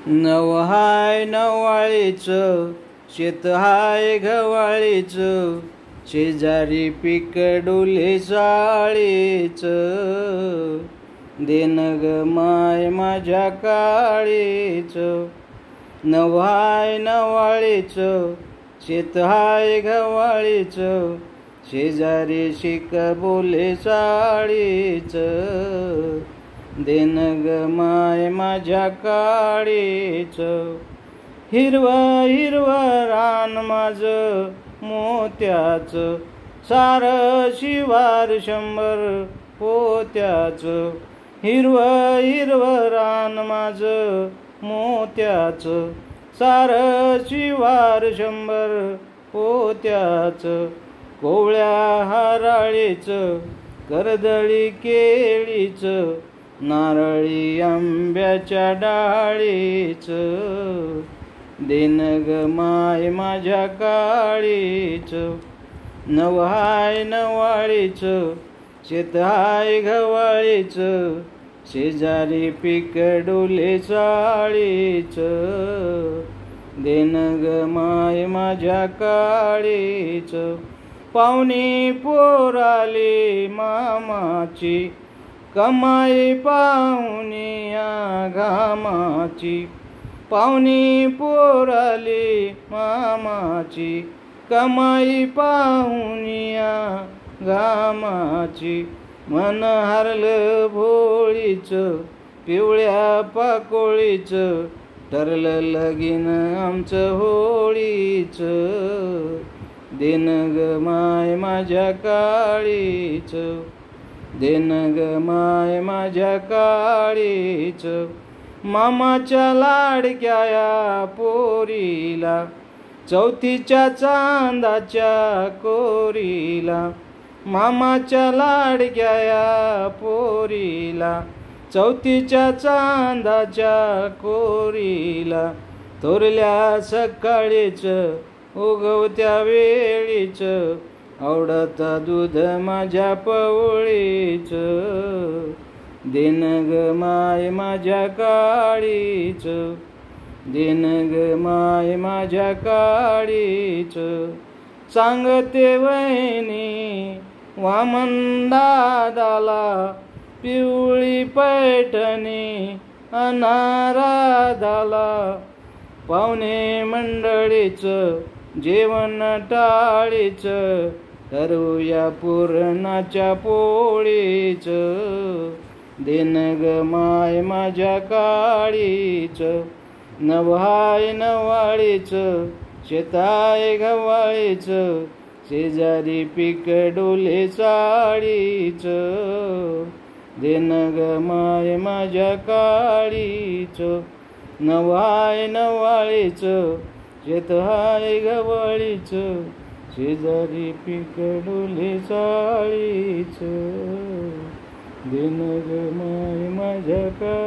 नव हाय नवाळीचं शेत हाय गवाळीचं, शेजारी पीक डोले चाळीचं. देन ग माय माझ्या काळीचं. नव हाय नवाळीचं शेत हाय गवाळीचं, शेजारी शिक बोले चाळीचं. देन ग माय माझ्या काळीचं. हिरवं हिरवं रान माझं मोत्याचं, सारं शिवार 100 पोत्याचं. हिरवं हिरवं रान माझं मोत्याचं, सारं शिवार 100 पोत्याचं. कोवळ्या हराळीचं, कर्दळी केळीचं, नारळी आंब्याच्या डाळीचं. देन ग माय माझ्या काळीचं. नव हाय नवाळीचं शेत हाय गवाळीचं, शेजारी पीक डोले चाळीचं. देन ग माय माझ्या काळीचं. पाहुणी पोराली मामाची, कमाई पाहुनिया घामाची. पाहुणी पोराली मामाची, कमाई पाहुनिया घामाची. मन हरलं भोळीचं, पिवळ्या पाकोळीचं, ठरलं लगीन आमचं होळीचं. देन ग माय माझ्या काळीचं. देन ग माय माझ्या काळीचं. मामाच्या लाडक्या या पोरीला, चौथीच्या चांदाच्या कोरीला. मामाच्या लाडक्या या पोरीला, चौथीच्या चांदाच्या कोरीला. थोरल्या सकाळीचं उगवत्या वेळीचं, आवडतं दूध माझ्या पवळीचं. देन ग माय माझ्या काळीचं. देन ग माय माझ्या काळीचं. सांगते वहिनी वामन दादाला, पिवळी पैठणी अनाराधाला. पाहुणे मंडळीचं जेवण टाळीचं, ठरवूया पुरणाच्या पोळीचं. देन ग माय माझ्या काळीचं. नव हाय नवाळीचं शेत हाय गवाळीचं, शेजारी पीक डोले चाळीचं. देन ग माय माझ्या काळीचं. नव हाय नवाळीचं शेत हाय गवाळीचं, शेजारी पीक डोले चाळीचं. देन ग माय माझ्या काळीचं.